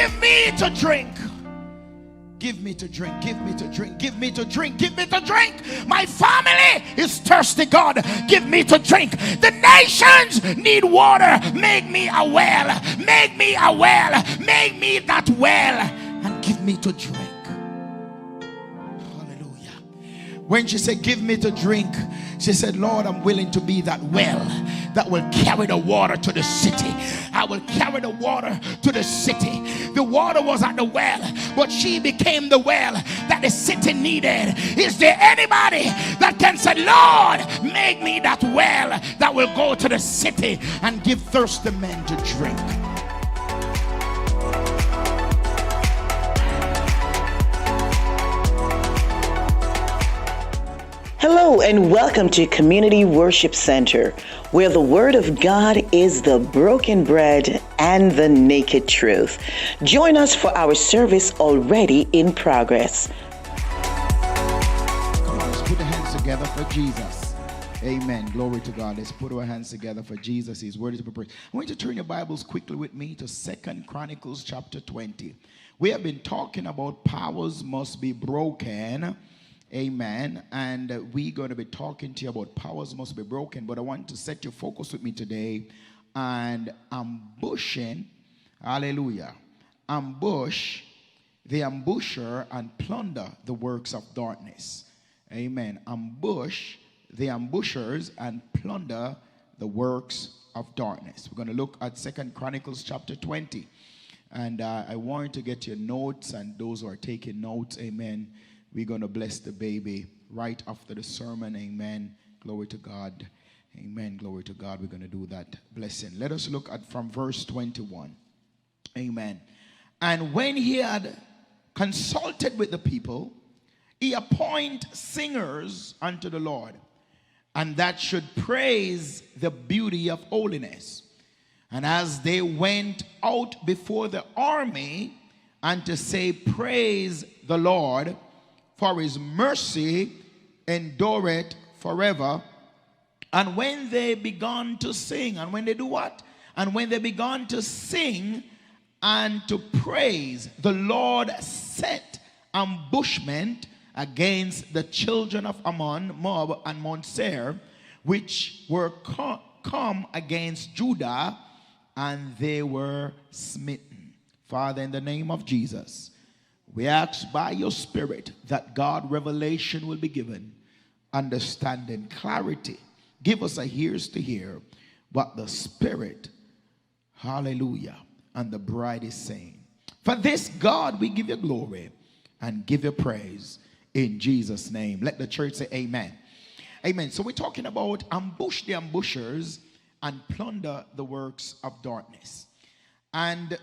give me to drink. Give me to drink, give me to drink, give me to drink, give me to drink. My family is thirsty, God. Give me to drink. The nations need water. Make me a well. Make me a well. Make me that well. And give me to drink. Hallelujah. When she said, give me to drink, she said, Lord, I'm willing to be that well that will carry the water to the city. I will carry the water to the city. The water was at the well, but she became the well that the city needed. Is there anybody that can say, Lord, make me that well that will go to the city and give thirsty men to drink? Hello and welcome to Community Worship Center, where the Word of God is the broken bread and the naked truth. Join us for our service already in progress. Come on, let's put the hands together for Jesus. Amen. Glory to God. Let's put our hands together for Jesus. His word is to be praised. I want you to turn your Bibles quickly with me to 2 Chronicles chapter 20. We have been talking about powers must be broken. Amen. And we're going to be talking to you about powers must be broken. But I want to set your focus with me today and ambushing. Hallelujah. Ambush the ambusher and plunder the works of darkness. Amen. Ambush the ambushers and plunder the works of darkness. We're going to look at 2 Chronicles chapter 20. And I want you to get your notes, and those who are taking notes, amen. We're going to bless the baby right after the sermon. Amen. Glory to God. Amen. Glory to God. We're going to do that blessing. Let us look at from verse 21. Amen. And when he had consulted with the people, he appointed singers unto the Lord, and that should praise the beauty of holiness. And as they went out before the army, and to say, praise the Lord, for his mercy endureth forever. And when they began to sing, and when they do what? And when they began to sing and to praise, the Lord set ambushment against the children of Ammon, Moab, and Mount Seir, which were come against Judah, and they were smitten. Father, in the name of Jesus, we ask by your Spirit that God revelation will be given, understanding, clarity. Give us a ears to hear what the Spirit, hallelujah, and the bride is saying. For this, God, we give you glory and give you praise in Jesus' name. Let the church say amen. Amen. So we're talking about ambush the ambushers and plunder the works of darkness. And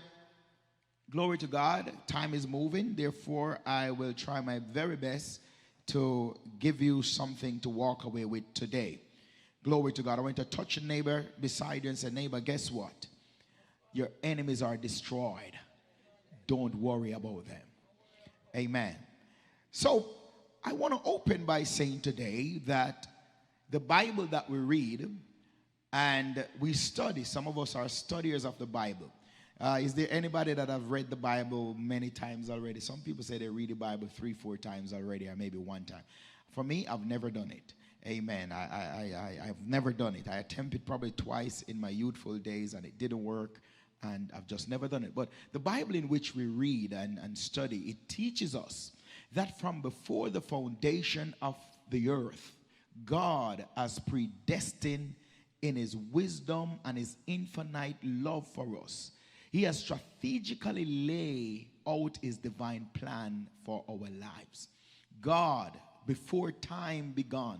glory to God, time is moving. Therefore, I will try my very best to give you something to walk away with today. Glory to God. I want to touch a neighbor beside you and say, neighbor, guess what? Your enemies are destroyed. Don't worry about them. Amen. So, I want to open by saying today that the Bible that we read and we study, some of us are studiers of the Bible. Is there anybody that have read the Bible many times already? Some people say they read the Bible 3-4 times already, or maybe one time. For me, I've never done it. Amen. I've never done it. I attempted probably twice in my youthful days, and it didn't work, and I've just never done it. But the Bible in which we read and study, it teaches us that from before the foundation of the earth, God has predestined in his wisdom and his infinite love for us. He has strategically laid out his divine plan for our lives. God, before time began,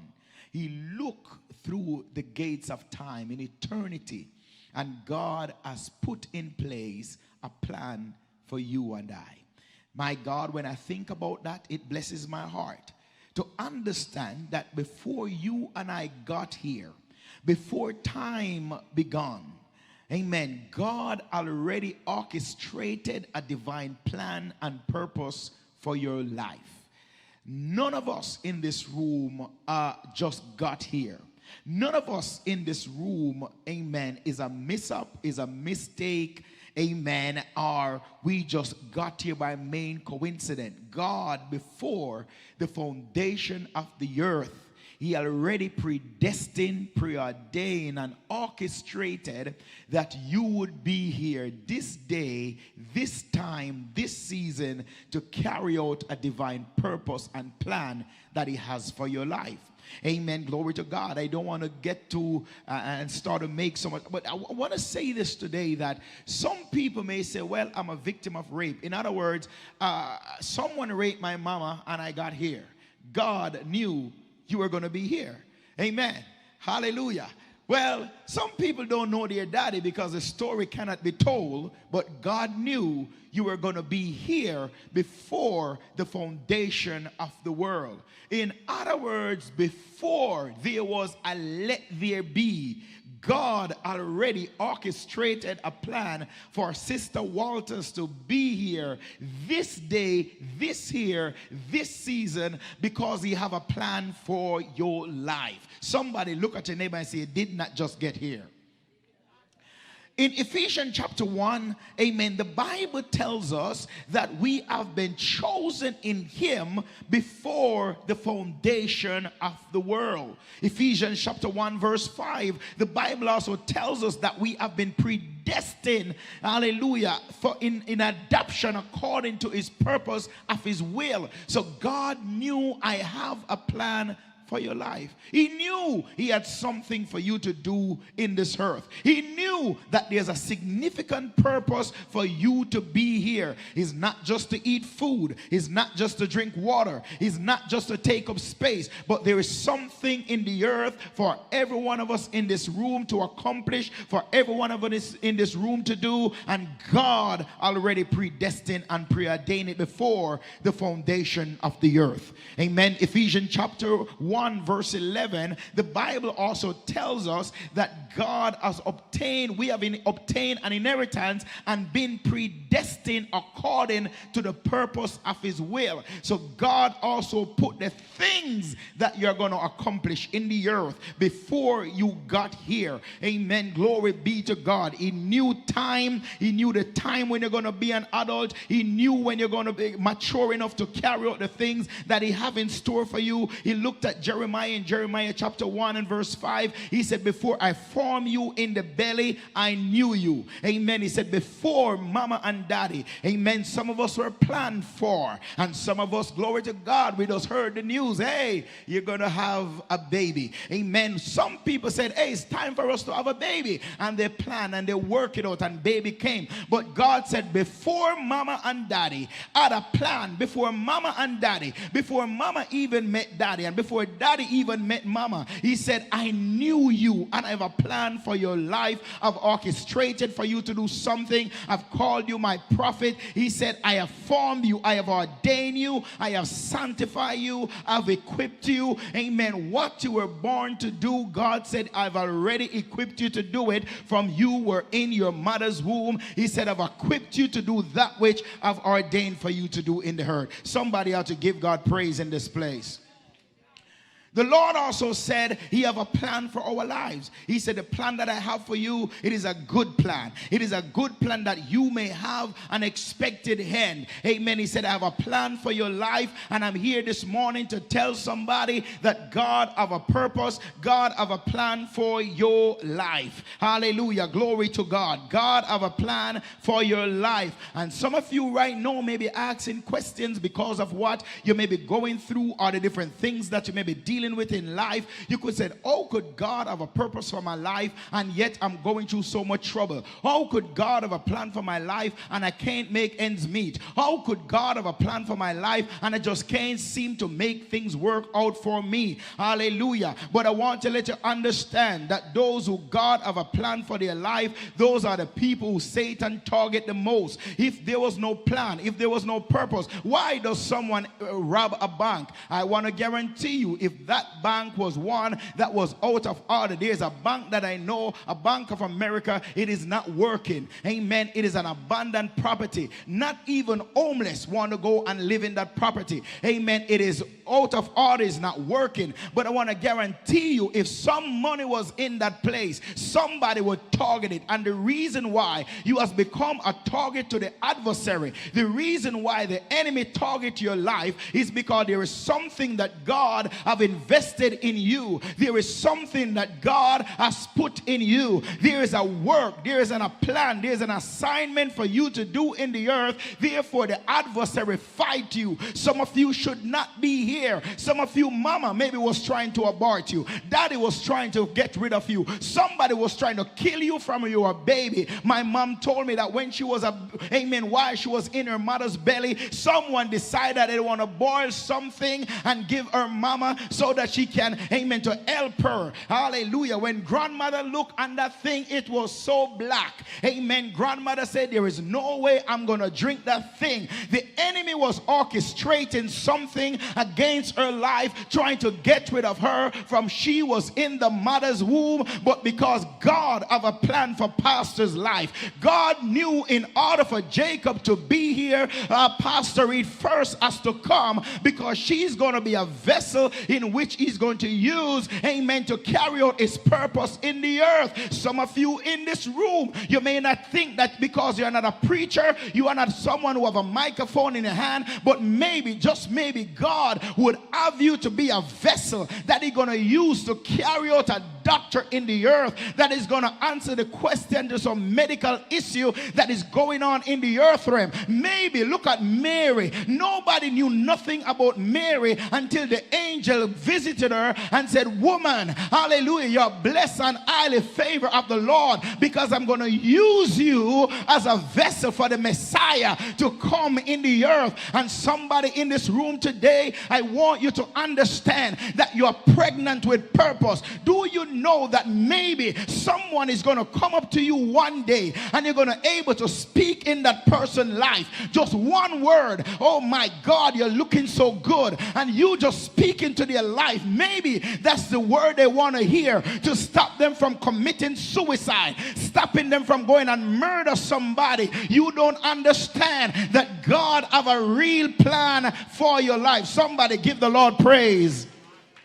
he looked through the gates of time in eternity, and God has put in place a plan for you and I. My God, when I think about that, it blesses my heart to understand that before you and I got here, before time began, amen, God already orchestrated a divine plan and purpose for your life. None of us in this room just got here. None of us in this room, amen, is a mishap, is a mistake, amen, or we just got here by main coincidence. God, before the foundation of the earth, he already predestined, preordained, and orchestrated that you would be here this day, this time, this season to carry out a divine purpose and plan that he has for your life. Amen. Glory to God. I don't want to get to and start to make so much, but I want to say this today, that some people may say, well, I'm a victim of rape. In other words, someone raped my mama and I got here. God knew you were going to be here. Amen. Hallelujah. Well, some people don't know their daddy because the story cannot be told, but God knew you were going to be here before the foundation of the world. In other words, before there was a let there be, God already orchestrated a plan for Sister Walters to be here this day, this year, this season, because he have a plan for your life. Somebody look at your neighbor and say, it did not just get here. In Ephesians chapter 1, amen, the Bible tells us that we have been chosen in him before the foundation of the world. Ephesians chapter 1 verse 5, the Bible also tells us that we have been predestined, hallelujah, for in adoption according to his purpose of his will. So God knew, I have a plan for your life. He knew he had something for you to do in this earth. He knew that there's a significant purpose for you to be here. It's not just to eat food. It's not just to drink water. It's not just to take up space. But there is something in the earth for every one of us in this room to accomplish, for every one of us in this room to do. And God already predestined and preordained it before the foundation of the earth. Amen. Ephesians chapter 1 verse 11, the Bible also tells us that God has obtained, we have obtained an inheritance and been predestined according to the purpose of his will. So God also put the things that you're going to accomplish in the earth before you got here. Amen. Glory be to God. He knew time. He knew the time when you're going to be an adult. He knew when you're going to be mature enough to carry out the things that he have in store for you. He looked at Jeremiah in Jeremiah chapter 1 and verse 5. He said, before I formed you in the belly, I knew you. Amen. He said, before mama and daddy. Amen. Some of us were planned for, and some of us, glory to God, we just heard the news. Hey, you're going to have a baby. Amen. Some people said, hey, it's time for us to have a baby. And they planned and they worked it out and baby came. But God said, before mama and daddy had a plan, before mama and daddy, before mama even met daddy, and before daddy even met mama, he said, I knew you and I have a plan for your life. I've orchestrated for you to do something. I've called you my prophet. He said, I have formed you. I have ordained you. I have sanctified you. I've equipped you. Amen. What you were born to do, God said, I've already equipped you to do it from you were in your mother's womb. He said, I've equipped you to do that which I've ordained for you to do in the earth. Somebody ought to give God praise in this place. The Lord also said he have a plan for our lives. He said, the plan that I have for you, it is a good plan. It is a good plan that you may have an expected end. Amen. He said, I have a plan for your life, and I'm here this morning to tell somebody that God have a purpose. God have a plan for your life. Hallelujah. Glory to God. God have a plan for your life. And some of you right now may be asking questions because of what you may be going through or the different things that you may be dealing with in life. You could say, oh, could God have a purpose for my life and yet I'm going through so much trouble? How could God have a plan for my life and I can't make ends meet? How could God have a plan for my life and I just can't seem to make things work out for me? Hallelujah. But I want to let you understand that those who God have a plan for their life, those are the people who Satan target the most. If there was no plan, if there was no purpose, why does someone rob a bank? I want to guarantee you, if that bank was one that was out of order. There's a bank that I know, a Bank of America, it is not working. Amen. It is an abandoned property. Not even homeless want to go and live in that property. Amen. It is out of order, it's not working. But I want to guarantee you, if some money was in that place, somebody would target it. And the reason why you have become a target to the adversary, the reason why the enemy target your life is because there is something that God have invested in you. There is something that God has put in you. There is a work, there is a plan, there is an assignment for you to do in the earth. Therefore the adversary fight you. Some of you should not be here. Some of you, mama maybe was trying to abort you. Daddy was trying to get rid of you. Somebody was trying to kill you from your baby. My mom told me that when she was while she was in her mother's belly, someone decided they want to boil something and give her mama so that she can, to help her. Hallelujah. When grandmother looked on that thing, it was so black. Amen. Grandmother said, there is no way I'm going to drink that thing. The enemy was orchestrating something against her life, trying to get rid of her from she was in the mother's womb. But because God have a plan for Pastor's life, God knew in order for Jacob to be here, Pastor Reid first has to come, because she's going to be a vessel in which he's going to use, to carry out his purpose in the earth. Some of you in this room, you may not think that because you're not a preacher, you are not someone who have a microphone in your hand, but maybe, just maybe, God would have you to be a vessel that he's going to use to carry out a doctor in the earth that is going to answer the question to some medical issue that is going on in the earth realm. Maybe look at Mary. Nobody knew nothing about Mary until the angel visited her and said, woman, hallelujah, you're blessed and highly favored of the Lord, because I'm going to use you as a vessel for the Messiah to come in the earth. And somebody in this room today, I want you to understand that you're pregnant with purpose. Do you know that maybe someone is going to come up to you one day and you're going to be able to speak in that person's life? Just one word. Oh my God, you're looking so good. And you just speak into their life. Maybe that's the word they want to hear to stop them from committing suicide, stopping them from going and murder somebody. You don't understand that God have a real plan for your life. Somebody give the Lord praise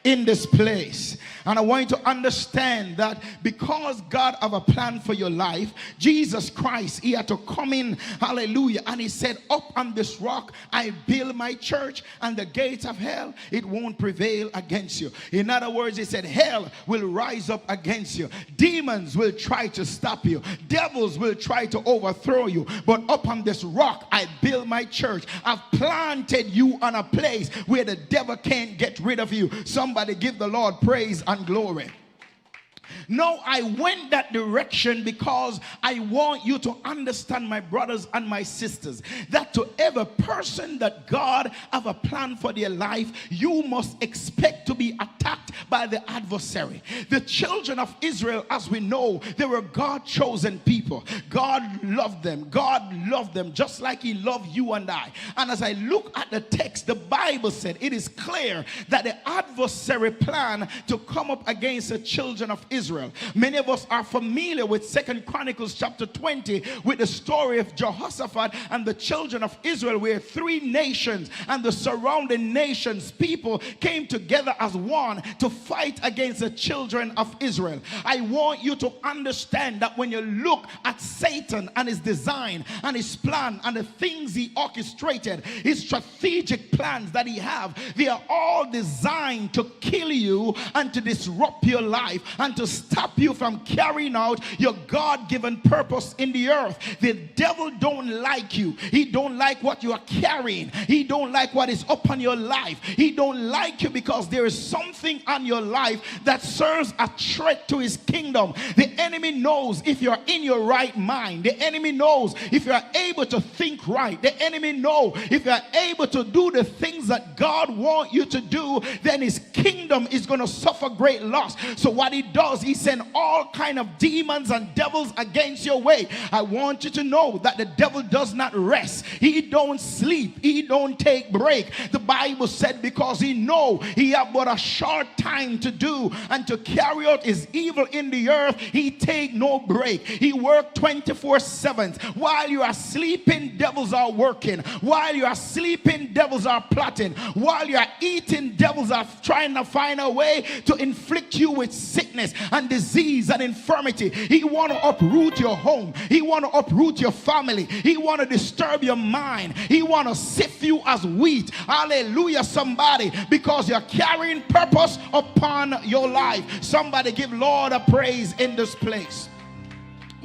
in this place. And I want you to understand that because God have a plan for your life, Jesus Christ, he had to come in, hallelujah, and he said, up on this rock I build my church, and the gates of hell, it won't prevail against you. In other words, he said, hell will rise up against you. Demons will try to stop you. Devils will try to overthrow you. But up on this rock I build my church. I've planted you on a place where the devil can't get rid of you. Somebody give the Lord praise and glory. No, I went that direction because I want you to understand, my brothers and my sisters, that to every person that God have a plan for their life, you must expect to be attacked by the adversary. The children of Israel, as we know, they were God-chosen people. God loved them. God loved them just like he loved you and I. And as I look at the text, the Bible said it is clear that the adversary plan to come up against the children of Israel. Many of us are familiar with 2 Chronicles chapter 20 with the story of Jehoshaphat and the children of Israel, where 3 nations and the surrounding nations, people came together as one to fight against the children of Israel. I want you to understand that when you look at Satan and his design and his plan and the things he orchestrated, his strategic plans that he have, they are all designed to kill you and to disrupt your life and to stop you from carrying out your God-given purpose in the earth. The devil don't like you. He don't like what you are carrying. He don't like what is upon your life. He don't like you because there is something on your life that serves a threat to his kingdom. The enemy knows if you're in your right mind. The enemy knows if you're able to think right. The enemy knows if you're able to do the things that God wants you to do, then his kingdom is going to suffer great loss. So what he does, he he sent all kind of demons and devils against your way. I want you to know that the devil does not rest. He don't sleep. He don't take break. The Bible said because he know he have but a short time to do and to carry out his evil in the earth, he take no break. He work 24/7. While you are sleeping, devils are working. While you are sleeping, devils are plotting. While you are eating, devils are trying to find a way to inflict you with sickness and disease and infirmity. He want to uproot your home. He want to uproot your family. He want to disturb your mind. He want to sift you as wheat. Hallelujah, somebody, because you're carrying purpose upon your life. Somebody give Lord a praise in this place.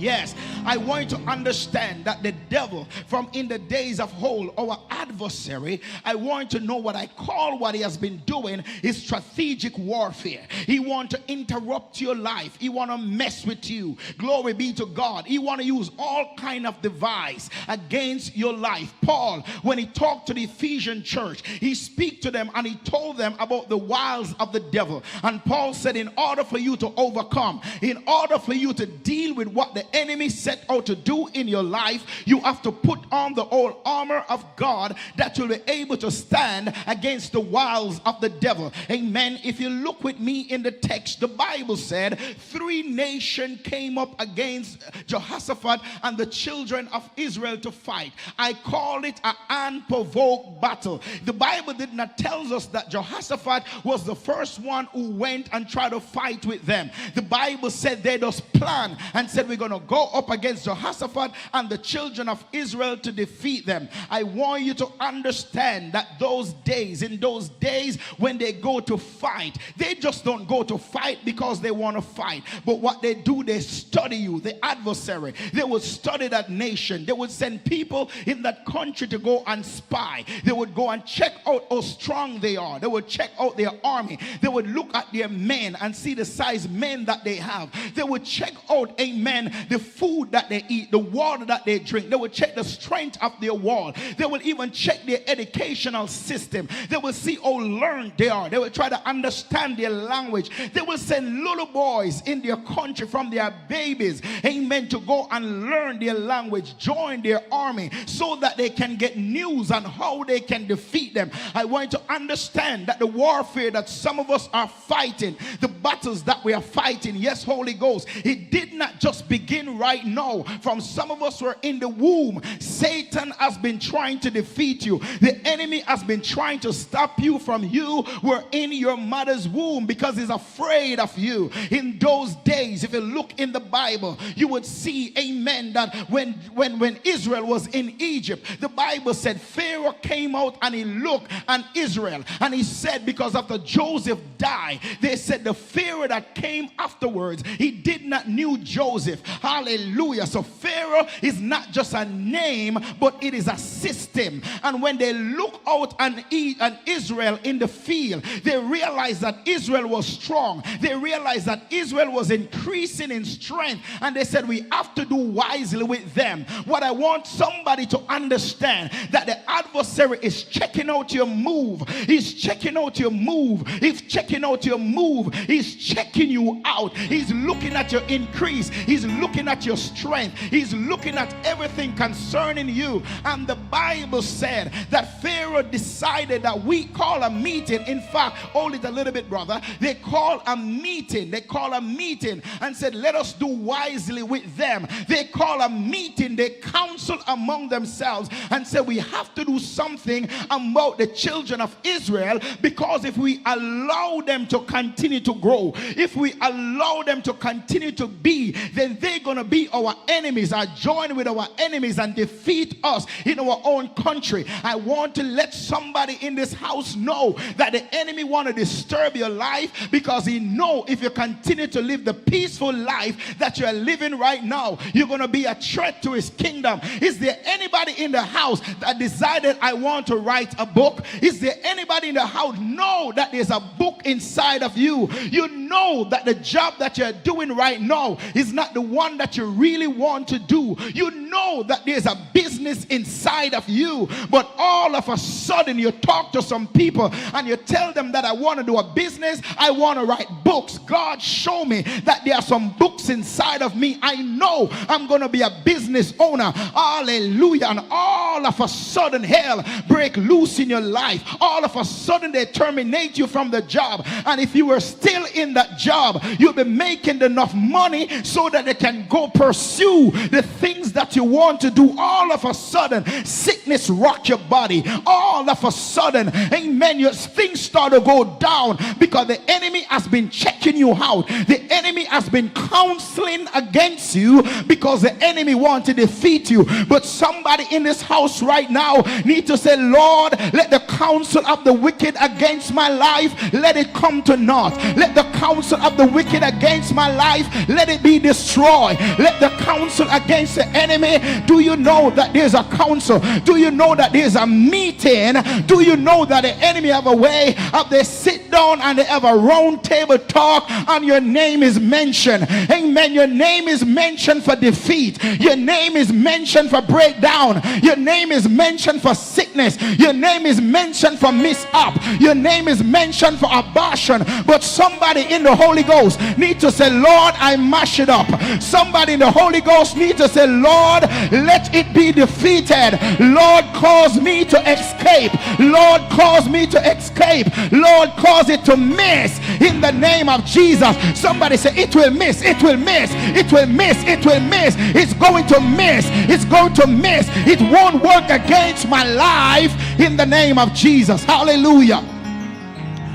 Yes, I want you to understand that the devil from in the days of old, our adversary, I want you to know what I call what he has been doing is strategic warfare. He want to interrupt your life. He want to mess with you. Glory be to God. He want to use all kind of device against your life. Paul, when he talked to the Ephesian church, he speak to them and he told them about the wiles of the devil. And Paul said, in order for you to overcome, in order for you to deal with what the enemy set out to do in your life, you have to put on the whole armor of God that you'll be able to stand against the wiles of the devil. Amen. If you look with me in the text, the Bible said 3 nations came up against Jehoshaphat and the children of Israel to fight. I call it an unprovoked battle. The Bible did not tell us that Jehoshaphat was the first one who went and tried to fight with them. The Bible said they just planned and said, we're going to go up against Jehoshaphat and the children of Israel to defeat them. I want you to understand that in those days when they go to fight, they just don't go to fight because they want to fight. But what they do, they study you, the adversary. They would study that nation. They would send people in that country to go and spy. They would go and check out how strong they are. They would check out their army. They would look at their men and see the size men that they have. They would check out, amen, the food that they eat, the water that they drink. They will check the strength of their wall. They will even check their educational system. They will see how learned they are. They will try to understand their language. They will send little boys in their country from their babies, amen, to go and learn their language, join their army so that they can get news on how they can defeat them. I want you to understand that the warfare that some of us are fighting, the battles that we are fighting, yes, Holy Ghost, it did not just begin right now. From some of us who are in the womb, Satan has been trying to defeat you. The enemy has been trying to stop you from you were in your mother's womb because he's afraid of you. In those days, if you look in the Bible, you would see, amen, that when Israel was in Egypt, the Bible said Pharaoh came out and he looked at Israel and he said, because after Joseph died, they said the Pharaoh that came afterwards, he did not knew Joseph. Hallelujah. So Pharaoh is not just a name, but it is a system. And when they look out and Israel in the field, they realized that Israel was strong. They realized that Israel was increasing in strength. And they said, we have to do wisely with them. What I want somebody to understand, that the adversary is checking out your move. He's checking out your move. He's checking out your move. He's checking you out. He's looking at your increase. He's looking at your strength. He's looking at everything concerning you. And the Bible said that Pharaoh decided that we call a meeting. In fact, hold it a little bit, brother. They call a meeting. They call a meeting and said, let us do wisely with them. They call a meeting. They counsel among themselves and said, we have to do something about the children of Israel, because if we allow them to continue to grow, if we allow them to continue to be, then they're going to be our enemies, are joined with our enemies and defeat us in our own country. I want to let somebody in this house know that the enemy want to disturb your life, because he know if you continue to live the peaceful life that you're living right now, you're going to be a threat to his kingdom. Is there anybody in the house that decided, I want to write a book? Is there anybody in the house know that there's a book inside of you? You know that the job that you're doing right now is not the one one that you really want to do. You know that there's a business inside of you, but all of a sudden you talk to some people and you tell them that I want to do a business, I want to write books. God, show me that there are some books inside of me. I know I'm going to be a business owner. Hallelujah. And all of a sudden hell break loose in your life. All of a sudden they terminate you from the job, and if you were still in that job, you'll be making enough money so that they can go pursue the things that you want to do. All of a sudden sickness rock your body. All of a sudden, amen, your things start to go down because the enemy has been checking you out. The enemy has been counseling against you because the enemy wants to defeat you. But somebody in this house right now need to say, Lord, let the counsel of the wicked against my life, let it come to naught. Let the counsel of the wicked against my life, let it be destroyed. Let the counsel against the enemy. Do you know that there's a counsel? Do you know that there's a meeting? Do you know that the enemy have a way of they sit down and they have a round table talk and your name is mentioned? Amen. Your name is mentioned for defeat. Your name is mentioned for breakdown. Your name is mentioned for sickness. Your name is mentioned for mishap. Your name is mentioned for abortion. But somebody in the Holy Ghost need to say, Lord, I mash it up. Somebody in the Holy Ghost need to say, Lord, let it be defeated. Lord, cause me to escape. Lord, cause me to escape. Lord, cause it to miss in the name of Jesus. Somebody say, it will miss, it will miss, it will miss, it will miss. It's going to miss, it's going to miss. It won't work against my life in the name of Jesus. Hallelujah.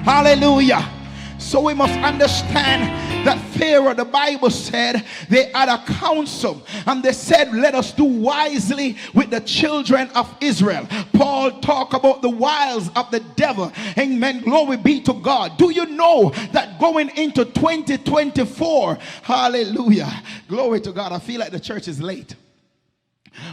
Hallelujah. So we must understand that Pharaoh, the Bible said, they had a council and they said, let us do wisely with the children of Israel. Paul talked about the wiles of the devil. Amen. Glory be to God. Do you know that going into 2024, hallelujah, glory to God, I feel like the church is late.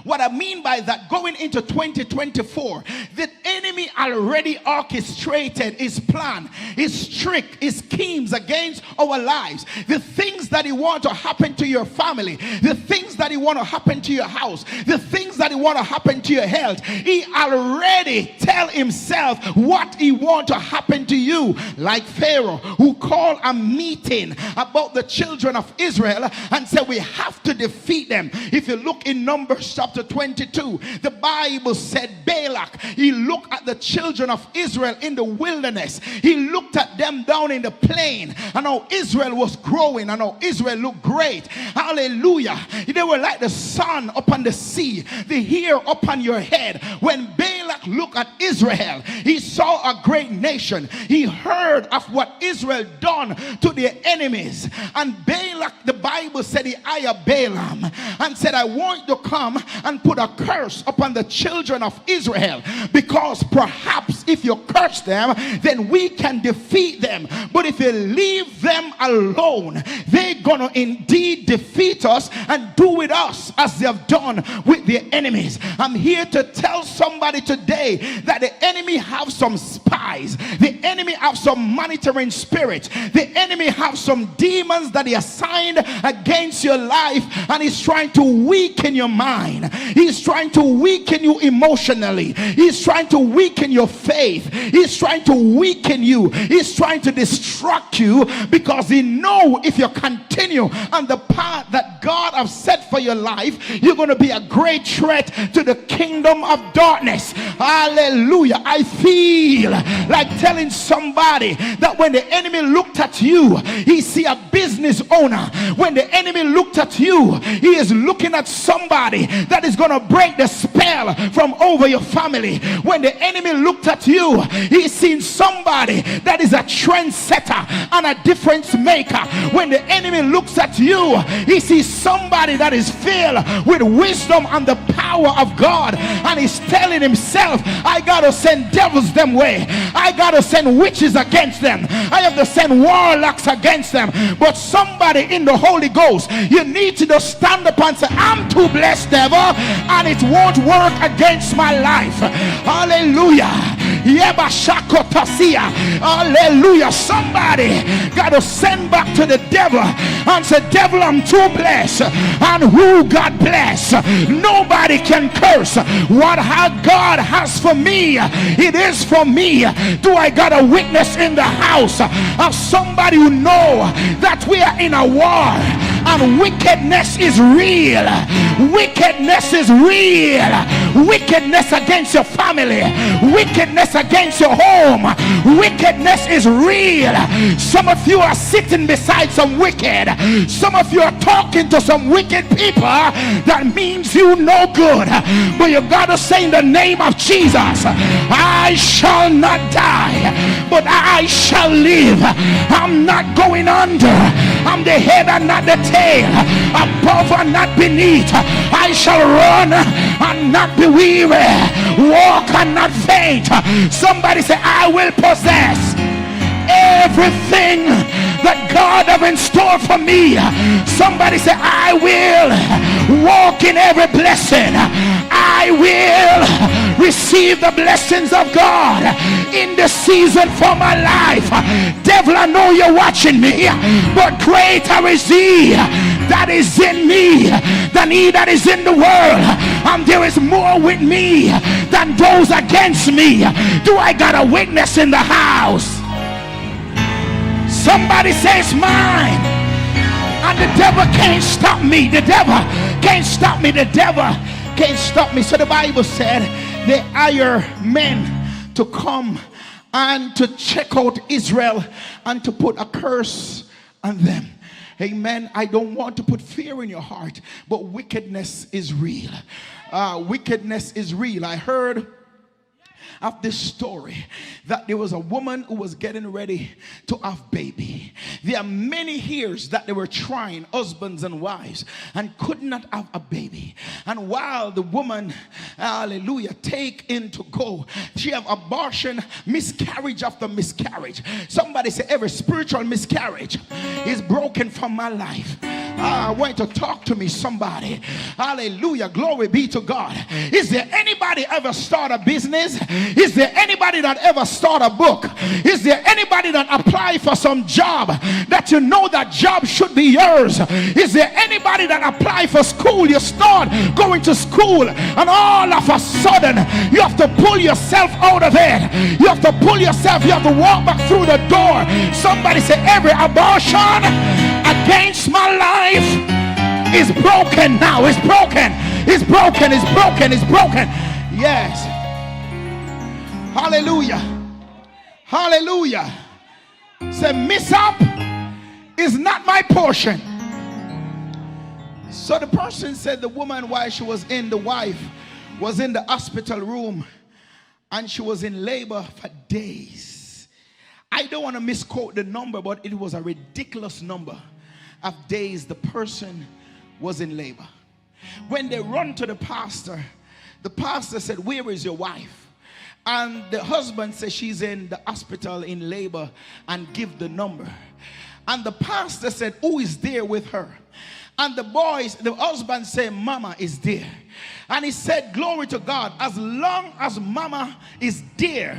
What I mean by that, going into 2024, the enemy already orchestrated his plan, his trick, his schemes against our lives. The things that he wants to happen to your family, the things that he wants to happen to your house, the things that he wants to happen to your health. He already tell himself what he wants to happen to you. Like Pharaoh, who called a meeting about the children of Israel and said, we have to defeat them. If you look in Numbers chapter 22, the Bible said Balak, he looked at the children of Israel in the wilderness. He looked at them down in the plain and how Israel was growing and how Israel looked great. Hallelujah. They were like the sun upon the sea, the hair upon your head. When Balak looked at Israel, he saw a great nation. He heard of what Israel done to their enemies. And Balak, the Bible said, he hired Balaam and said, I want you to come and put a curse upon the children of Israel, because perhaps if you curse them, then we can defeat them. But if you leave them alone, they're gonna indeed defeat us and do with us as they have done with their enemies. I'm here to tell somebody today that the enemy have some spies. The enemy have some monitoring spirits. The enemy have some demons that he assigned against your life, and he's trying to weaken your mind. He's trying to weaken you emotionally. He's trying to weaken your faith. He's trying to weaken you. He's trying to distract you, because he know if you continue on the path that God has set for your life, you're going to be a great threat to the kingdom of darkness. Hallelujah. I feel like telling somebody that when the enemy looked at you, he see a business owner. When the enemy looked at you, he is looking at somebody that is going to break the spell from over your family. When the enemy looked at you, he's seen somebody that is a trendsetter and a difference maker. When the enemy looks at you, he sees somebody that is filled with wisdom and the power of God, and he's telling himself, I gotta send devils them way. I gotta send witches against them. I have to send warlocks against them. But somebody in the Holy Ghost, you need to just stand up and say, I'm too blessed, devil, and it won't work against my life. Hallelujah. Hallelujah. Somebody got to send back to the devil and say, devil, I'm too blessed. And who God bless? Nobody can curse what God has for me. It is for me. Do I got a witness in the house of somebody who know that we are in a war and wickedness is real? Wickedness is real. Wickedness against your family, wickedness against your home, wickedness is real. Some of you are sitting beside some wicked, some of you are talking to some wicked people. That means you no good, but you gotta say in the name of Jesus, I shall not die, but I shall live. I'm not going under. I'm the head and not the tail, above and not beneath. I shall run and not be weary, walk and not faint. Somebody say, I will possess everything that God have in store for me. Somebody say, I will walk in every blessing. I will receive the blessings of God in the season for my life. Devil, I know you're watching me, but greater is he that is in me than he that is in the world, and there is more with me than those against me. Do I got a witness in the house? Somebody says mine, and the devil can't stop me. The devil can't stop me. The devil can't stop me. So the Bible said they hire men to come and to check out Israel and to put a curse on them. Amen. I don't want to put fear in your heart, but wickedness is real. Wickedness is real. I heard of this story that there was a woman who was getting ready to have baby. There are many years that they were trying, husbands and wives, and could not have a baby. And while the woman, hallelujah, take in to go, she have abortion, miscarriage after miscarriage. Somebody say, every spiritual miscarriage is broken from my life. I want to talk to me, somebody. Hallelujah, glory be to God. Is there anybody ever start a business? Is there anybody that ever start a book? Is there anybody that apply for some job that you know that job should be yours? Is there anybody that apply for school? You start going to school and all of a sudden you have to pull yourself out of it. You have to pull yourself, you have to walk back through the door. Somebody say, every abortion against my life is broken now. It's broken. It's broken. It's broken. It's broken. Yes. Hallelujah. Hallelujah. Say, mishap is not my portion. So the person said the woman, while she was in, the wife was in the hospital room and she was in labor for days. I don't want to misquote the number, but it was a ridiculous number of days the person was in labor. When they run to the pastor said, where is your wife? And the husband says she's in the hospital in labor and give the number. And the pastor said, who is there with her? And the husband said, mama is there. And he said, glory to God, as long as mama is there,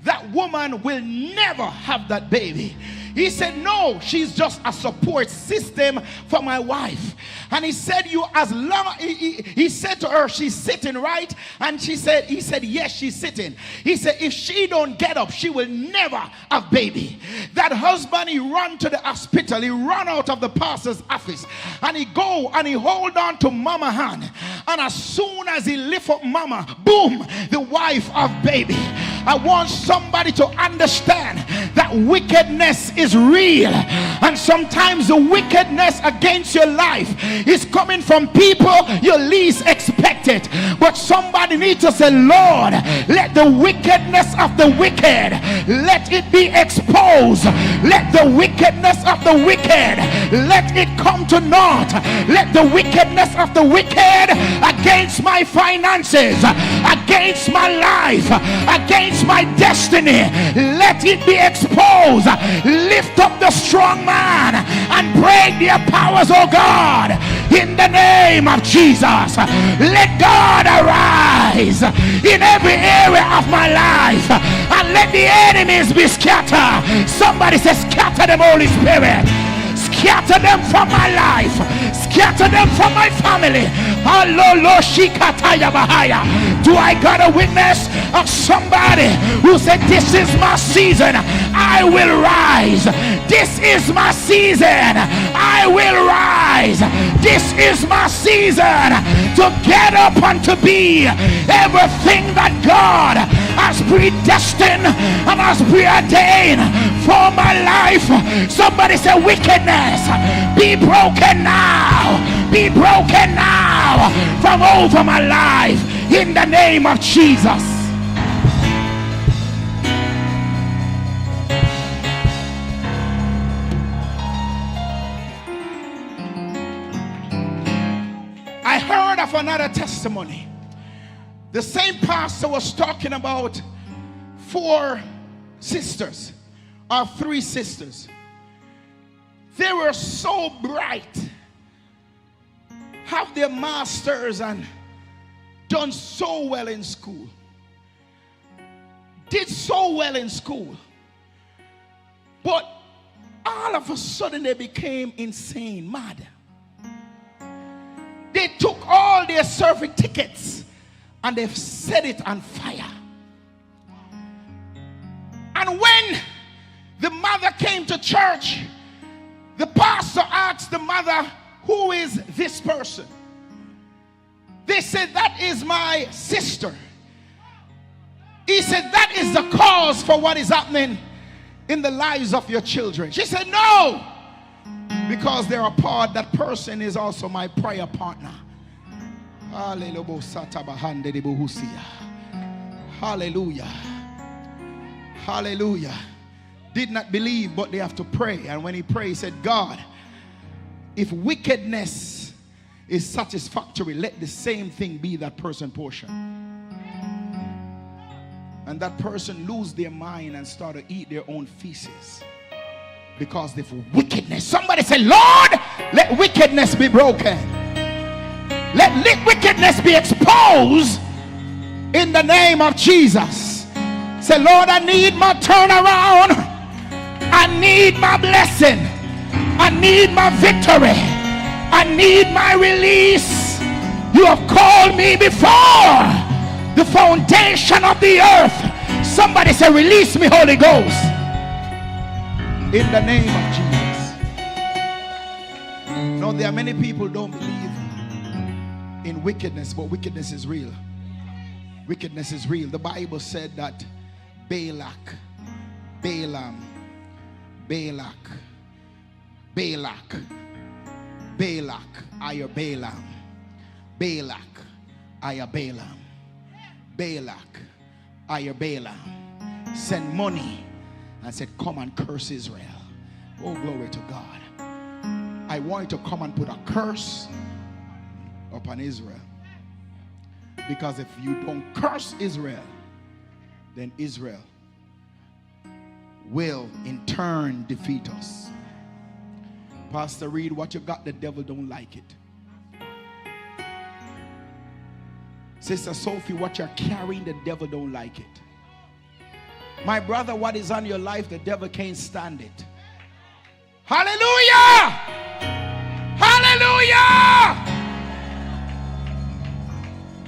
that woman will never have that baby. He said, no, she's just a support system for my wife. And he said, he said to her, she's sitting, right? And he said, yes, she's sitting. He said, if she don't get up, she will never have baby. That husband, he run to the hospital, he run out of the pastor's office, and he go and he hold on to mama hand. And as soon as he lift up mama, boom, the wife of baby. I want somebody to understand that wickedness is real, and sometimes the wickedness against your life is coming from people you least expect it. But somebody needs to say, Lord, let the wickedness of the wicked, let it be exposed. Let the wickedness of the wicked, let it come to naught. Let the wickedness of the wicked against my finances, against my life, against my destiny, let it be exposed. Lift up the strong man and break their powers, oh God, in the name of Jesus. Let God arise rise in every area of my life, and let the enemies be scattered. Somebody says, scatter them, Holy Spirit. Scatter them from my life. Scatter them from my family. Do I got a witness of somebody who said, this is my season, I will rise. This is my season, I will rise. This is my season to get up and to be everything that God has predestined and has preordained for my life. Somebody say, wickedness, be broken now. Be broken now from over my life in the name of Jesus. I heard of another testimony. The same pastor was talking about 4 sisters or 3 sisters. They were so bright, have their masters and done so well in school, did so well in school, but all of a sudden they became insane, mad. They took all their survey tickets and they've set it on fire. And when the mother came to church, the pastor asked the mother, who is this person? They said, that is my sister. He said, that is the cause for what is happening in the lives of your children. She said, no, because they're a part, that person is also my prayer partner. Hallelujah. Hallelujah. Did not believe, but they have to pray. And when he prayed, he said, God, if wickedness is satisfactory, let the same thing be that person's portion. And that person lose their mind and start to eat their own feces because of wickedness. Somebody say, Lord, let wickedness be broken. Let wickedness be exposed in the name of Jesus. Say, Lord, I need my turnaround. I need my blessing. I need my victory. I need my release. You have called me before the foundation of the earth. Somebody say, release me, Holy Ghost. In the name of Jesus. No, there are many people who don't believe in wickedness, but wickedness is real. Wickedness is real. The Bible said that Balak, Balaam, Balak, Aya Balaam, Balak, Aya Balaam, Balak, Aya Balaam sent money and said, come and curse Israel. Oh, glory to God. I want you to come and put a curse upon Israel. Because if you don't curse Israel, then Israel will in turn defeat us. Pastor Reid, what you got, the devil don't like it. Sister Sophie, what you're carrying, the devil don't like it. My brother, what is on your life, the devil can't stand it. Hallelujah! Hallelujah!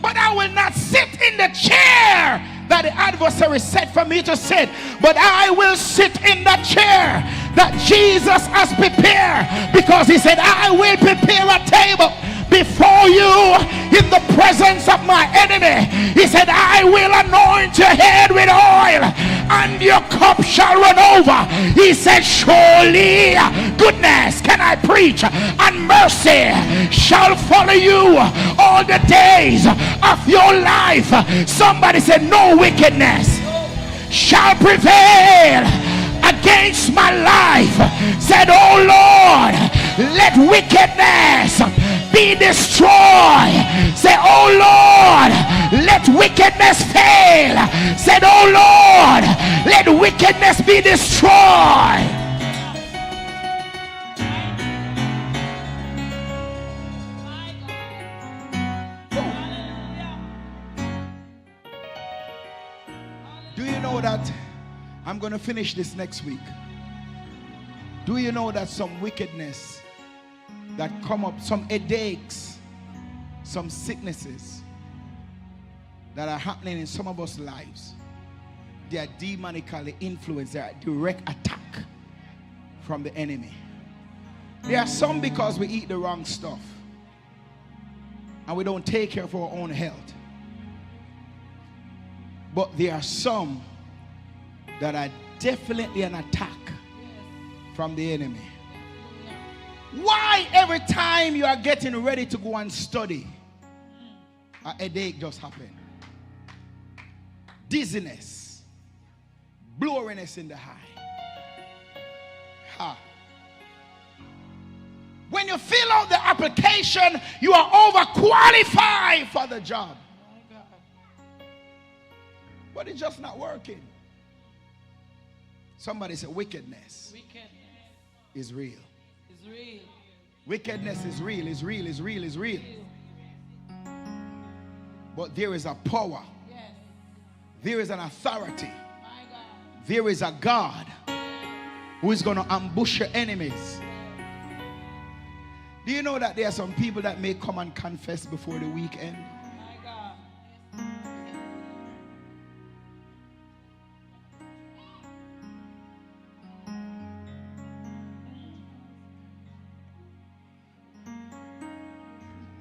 But I will not sit in the chair that the adversary set for me to sit, but I will sit in the chair that Jesus has prepared, because he said, I will prepare a table before you in the presence of my enemy. He said, I will anoint your head with oil and your cup shall run over. He said, surely goodness, can I preach, and mercy shall follow you all the days of your life. Somebody said, no wickedness shall prevail against my life. Said, oh Lord, let wickedness be destroyed. Say, oh Lord, let wickedness fail. Said, oh Lord, let wickedness be destroyed. Do you know that I'm going to finish this next week? Do you know that some wickedness that come up, some headaches, some sicknesses that are happening in some of us lives, they are demonically influenced. They are a direct attack from the enemy. There are some because we eat the wrong stuff and we don't take care of our own health. But there are some that are definitely an attack from the enemy. Why every time you are getting ready to go and study, a headache just happens? Dizziness, blurriness in the eye. When you fill out the application, you are overqualified for the job. But it's just not working. Somebody said wickedness is real. Wickedness is real, is real, is real, is real. But there is a power. There is an authority. There is a God who is going to ambush your enemies. Do you know that there are some people that may come and confess before the weekend?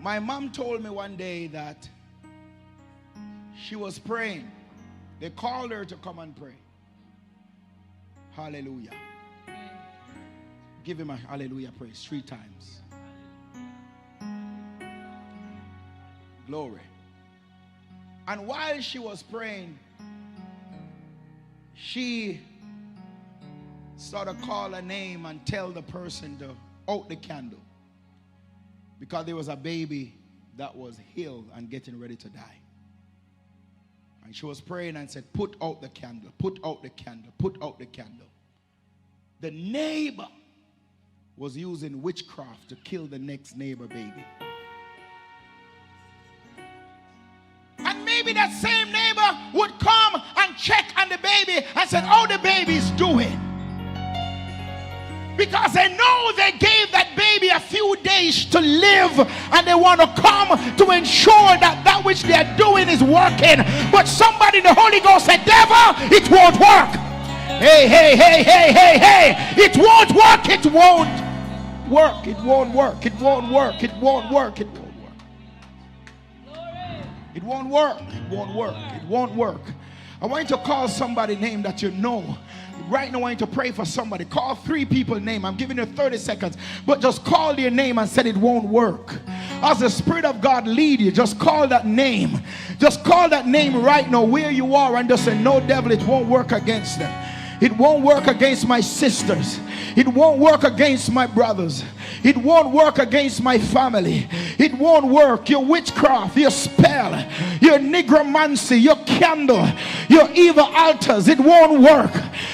My mom told me one day that she was praying. They called her to come and pray. Hallelujah. Give him a hallelujah praise 3 times. Glory. And while she was praying, she started to call a name and tell the person to out the candle. Because there was a baby that was ill and getting ready to die. And she was praying and said, put out the candle, put out the candle, put out the candle. The neighbor was using witchcraft to kill the next neighbor baby. And maybe that same neighbor would come and check on the baby and said, how the baby's doing. Because they know they gave that baby a few days to live, and they want to come to ensure that that which they are doing is working. But somebody in the Holy Ghost said, devil, it won't work. Hey, hey, hey, hey, hey, hey. It won't work. It won't work. It won't work. It won't work. It won't work. It won't work. It won't work. It won't work. It won't work. I want you to call somebody name that you know. Right now I want you to pray for somebody. Call 3 people's name. I'm giving you 30 seconds. But just call their name and said it won't work. As the Spirit of God lead you, just call that name. Just call that name right now where you are and just say, no, devil, it won't work against them. It won't work against my sisters. It won't work against my brothers. It won't work against my family. It won't work. Your witchcraft, your spell, your necromancy, your candle, your evil altars, it won't work.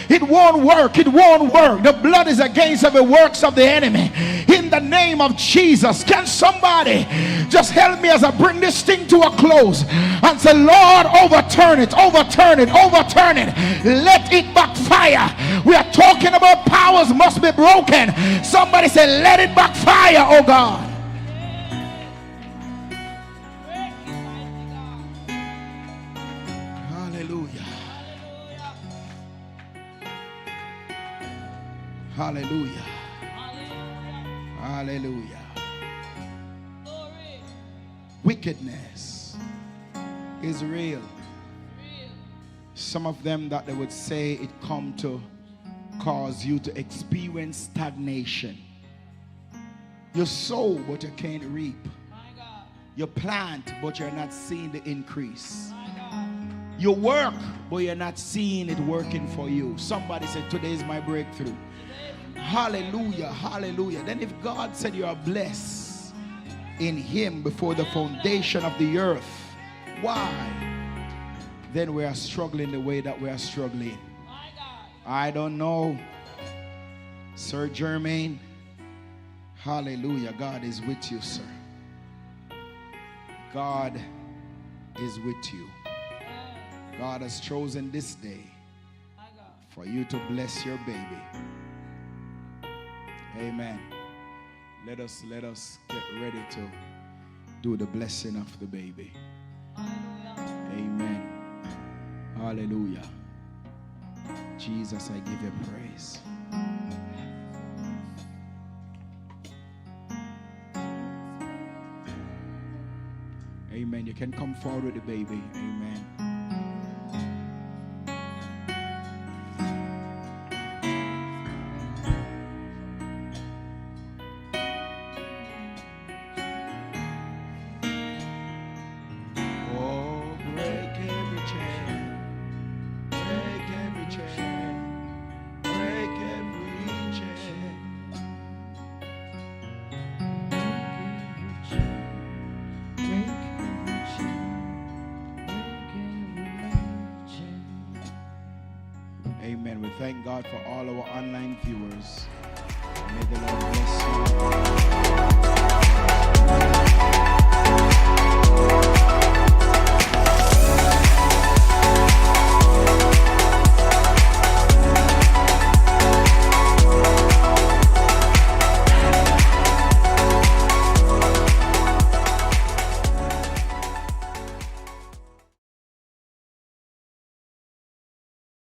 It won't work. It won't work. The blood is against every works of the enemy. In the name of Jesus, can somebody just help me as I bring this thing to a close and say, Lord, overturn it, overturn it, overturn it. Let it backfire. We are talking about powers must be broken. Somebody say, let it backfire, oh God. Hallelujah. Hallelujah. Hallelujah. Wickedness is real. Some of them that they would say it come to cause you to experience stagnation. You sow, but you can't reap. You plant, but you're not seeing the increase. You work, but you're not seeing it working for you. Somebody said, today is my breakthrough. Hallelujah, hallelujah. Then if God said you are blessed in him before the foundation of the earth, why? Then we are struggling the way that we are struggling. I don't know. Sir Jermaine, hallelujah. God is with you, sir. God is with you. God has chosen this day for you to bless your baby. Amen. Let us get ready to do the blessing of the baby. Amen. Hallelujah. Jesus, I give you praise. Amen. You can come forward with the baby. Amen. Amen. We thank God for all our online viewers.